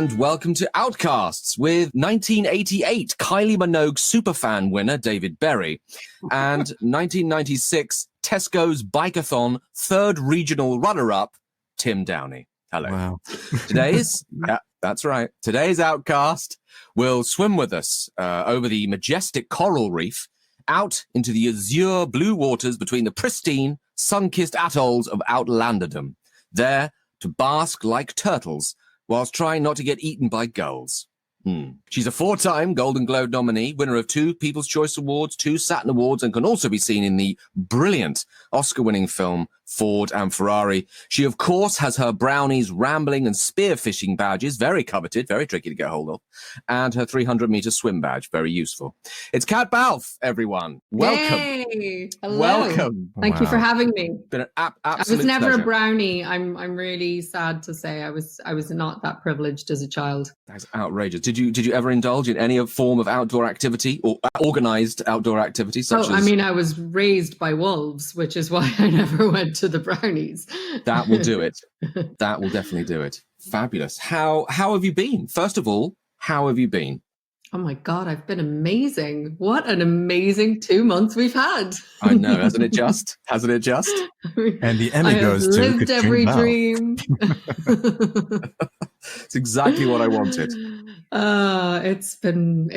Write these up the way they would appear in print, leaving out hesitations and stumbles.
and welcome to Outcasts with 1988 Kylie Minogue superfan winner David Berry and 1996 Tesco's Bikeathon third regional runner-up Tim Downey. Hello. Wow. That's right. Today's Outcast will swim with us over the majestic coral reef out into the azure blue waters between the pristine, sun-kissed atolls of Outlanderdom, there to bask like turtles whilst trying not to get eaten by gulls. She's a 4-time Golden Globe nominee, winner of 2 People's Choice Awards, 2 Saturn Awards, and can also be seen in the brilliant Oscar-winning film Ford and Ferrari. She, of course, has her Brownies rambling and spearfishing badges, very coveted, very tricky to get hold of, and her 300-meter swim badge, very useful. It's Cat Balfe, everyone. Welcome. Yay. Hello. Welcome. Thank you for having me. Been an I absolute was never pleasure. a brownie. I'm really sad to say I was not that privileged as a child. That's outrageous. Did you ever indulge in any form of outdoor activity or organised outdoor activity such as... I mean, I was raised by wolves, which is why I never went to the brownies. That will do it. That will definitely do it. Fabulous. How have you been? First of all, how have you been? Oh my God, I've been amazing. What an amazing 2 months we've had. I know, hasn't it just? Hasn't it just? And the Emmy goes to lived Caitriona every Balfe. dream. It's exactly what I wanted. It's been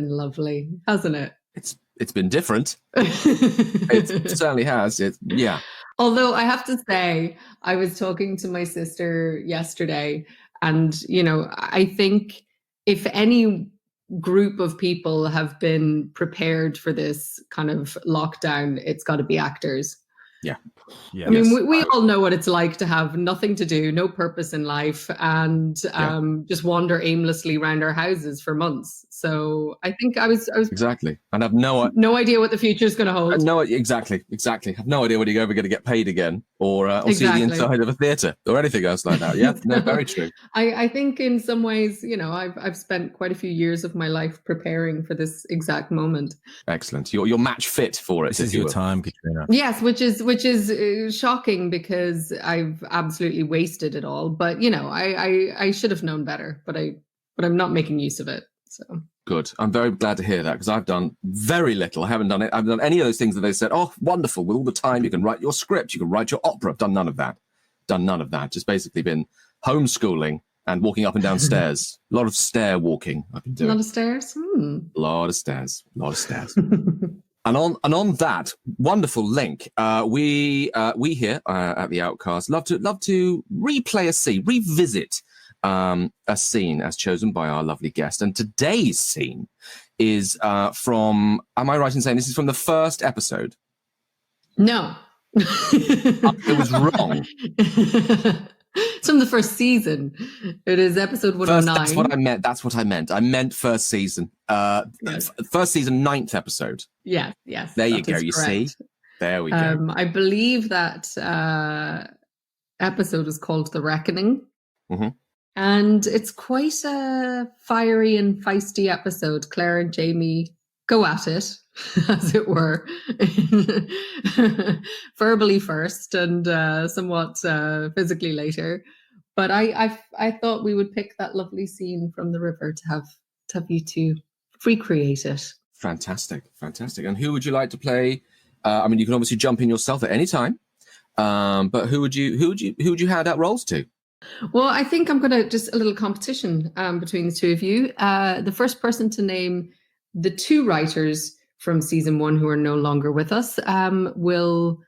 lovely, hasn't it? It's been different. It certainly has. Yeah. Although I have to say, I was talking to my sister yesterday, and, I think if any group of people have been prepared for this kind of lockdown, it's got to be actors. Yeah. Yeah. I mean, we all know what it's like to have nothing to do, no purpose in life, and just wander aimlessly around our houses for months. So I think I was Exactly. And I've no idea what the future is going to hold. No, exactly. I've no idea when you're ever going to get paid again, or see the Exactly. inside of a theatre or anything else like that. Yeah, no, very true. I think in some ways, I've spent quite a few years of my life preparing for this exact moment. Excellent. You're match fit for it. This is your time, Caitriona. Yes, which is shocking because I've absolutely wasted it all. But I should have known better. But I'm not making use of it. So. Good. I'm very glad to hear that because I've done very little. I haven't done any of those things that they said, oh, wonderful, with all the time you can write your script, you can write your opera. I've done none of that. Just basically been homeschooling and walking up and down stairs. A lot of stair walking I've been doing. A lot of stairs? A lot of stairs. And on that wonderful link, we here at the Outcast love to revisit a scene as chosen by our lovely guest. And today's scene is from, am I right in saying this is from the first episode? No. It was wrong. It's from the first season. It is episode 109. That's what I meant. I meant first season. Yes. First season, 9th episode. Yes. There you go. You see? There we go. I believe that episode is called The Reckoning. Mm-hmm. And it's quite a fiery and feisty episode. Claire and Jamie go at it, as it were, verbally first and somewhat physically later. But I thought we would pick that lovely scene from the river to have you two recreate it. Fantastic. And who would you like to play? I mean, you can obviously jump in yourself at any time. But who would you hand out roles to? Well, I think I'm going to just a little competition between the two of you. The first person to name the 2 writers from season 1 who are no longer with us will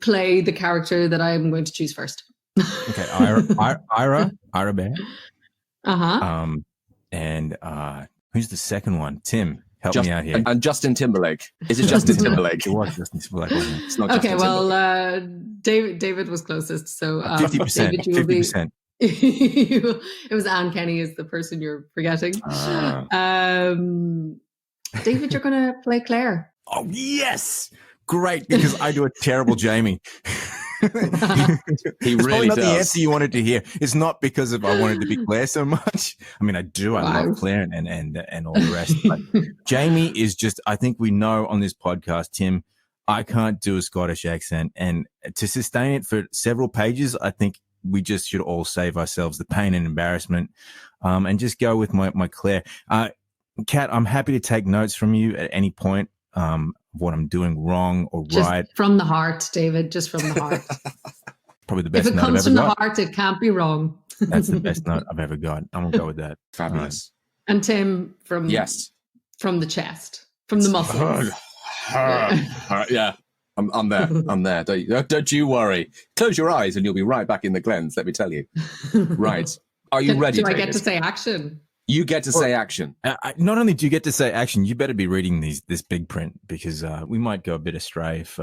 play the character that I'm going to choose first. Okay, Ira Bear. Uh-huh. And who's the second one? Tim, help me out here. And Justin Timberlake. Is it Justin Timberlake? It was Justin Timberlake, wasn't it? It's not Okay, Justin well, David was closest. So 50%. David, you will be 50%. It was Anne Kenny is the person you're forgetting. David, you're going to play Claire. Oh, yes. Great, because I do a terrible Jamie. He It's really probably not does. the answer you wanted to hear. It's not because I wanted to be Claire so much. I mean, I do. I love Claire and all the rest. But Jamie is just, I think we know on this podcast, Tim, I can't do a Scottish accent. And to sustain it for several pages, I think we just should all save ourselves the pain and embarrassment, and just go with my Claire. Kat, I'm happy to take notes from you at any point, what I'm doing wrong or just right. From the heart, David, just from the heart. Probably the best if it note I've comes ever from got. the heart, it can't be wrong. That's the best note I've ever got. I'm gonna go with that. Fabulous. And Tim, from the chest, from the muscles. Yeah. I'm there. I'm there. Don't you worry. Close your eyes and you'll be right back in the glens, let me tell you. Right. Are you ready, Do I David? get to say action? You get to say action. Not only do you get to say action, you better be reading this big print, because we might go a bit astray if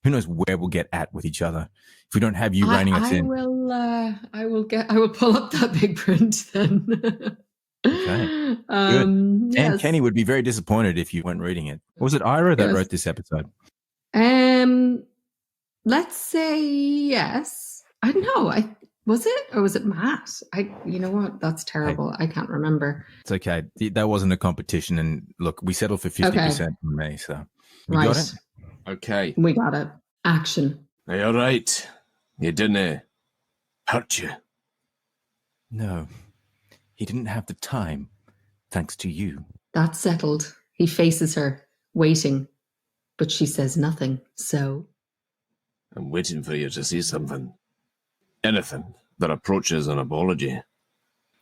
who knows where we'll get at with each other if we don't have you reining us in. I will pull up that big print then. Okay. Good. Yes. And Kenny would be very disappointed if you weren't reading it. Or was it Ira that wrote this episode? Let's say yes. I don't know. Was it, or was it Matt? You know what? That's terrible. I can't remember. It's okay. That wasn't a competition, and look, we settled for 50% from me, so we got it. Okay. We got it. Action. You're right. You didn't hurt you. No, he didn't have the time, thanks to you. That's settled. He faces her, waiting, but she says nothing. So I'm waiting for you to see something. Anything that approaches an apology.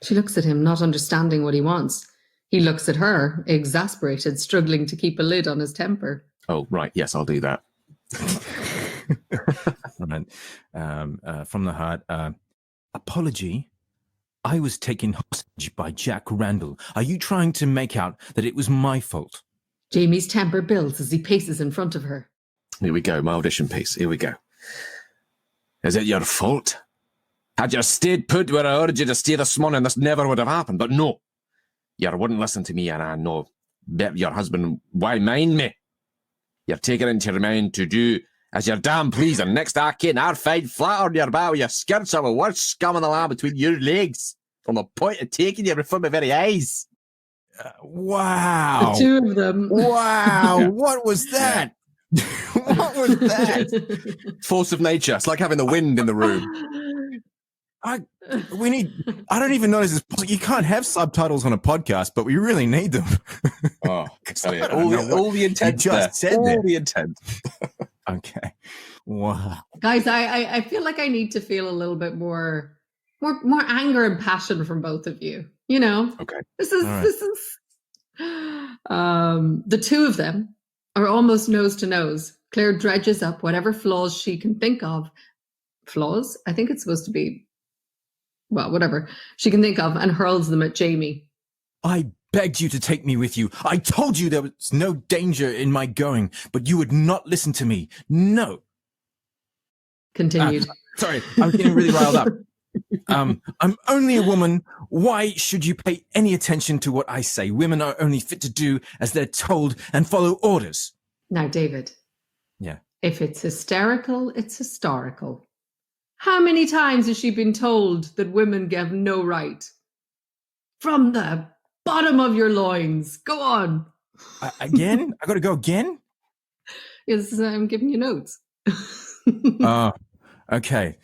She looks at him, not understanding what he wants. He looks at her, exasperated, struggling to keep a lid on his temper. Oh, right. Yes, I'll do that. From the heart, apology? I was taken hostage by Jack Randall. Are you trying to make out that it was my fault? Jamie's temper builds as he paces in front of her. Here we go, my audition piece. Here we go. Is it your fault? Had you stayed put where I urged you to stay this morning, this never would have happened. But no, you wouldn't listen to me, and I know that your husband, why mind me? You're taking it into your mind to do as you're damn pleased, and next I can, I'll find flat on your bow, your skirts are the worst scum in the land between your legs, from the point of taking you before my very eyes. Wow. The two of them. Wow. What was that? What was that? Force of nature. It's like having the wind in the room. I don't even notice this. You can't have subtitles on a podcast, but we really need them. Oh, all the intent. Just said all the intent. Okay. Wow. Guys, I feel like I need to feel a little bit more anger and passion from both of you. You know? Okay. This is the two of them are almost nose to nose. Claire dredges up whatever flaws she can think of. Flaws? I think it's supposed to be, well, whatever she can think of, and hurls them at Jamie. I begged you to take me with you. I told you there was no danger in my going, but you would not listen to me. No. Continued. Sorry, I'm getting really riled up. I'm only a woman. Why should you pay any attention to what I say? Women are only fit to do as they're told and follow orders. Now, David. Yeah. If it's hysterical, it's historical. How many times has she been told that women have no right? From the bottom of your loins. Go on. Again? I got to go again? Yes, I'm giving you notes. Oh, okay.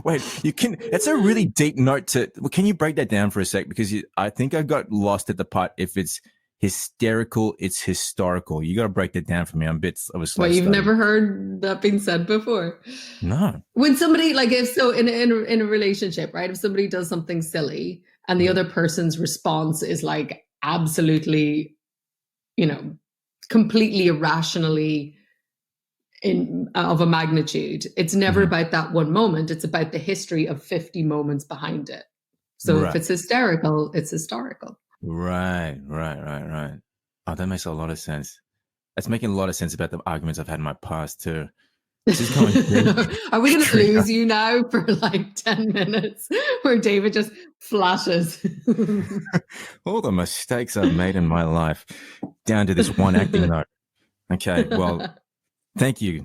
Wait, it's a really deep note can you break that down for a sec? Because I think I got lost at the part. If it's hysterical, it's historical. You got to break that down for me. I'm a bit of a slow Well, you've study. never heard that being said before. No. When somebody, like, if so in a relationship, right? If somebody does something silly and the other person's response is like absolutely, completely irrationally of a magnitude, it's never about that one moment. It's about the history of 50 moments behind it. So if it's hysterical, it's historical. Right. Oh, that makes a lot of sense. That's making a lot of sense about the arguments I've had in my past too. This is going Are we going to lose you now for like 10 minutes where David just flashes? All the mistakes I've made in my life, down to this one acting note. Okay, well, thank you,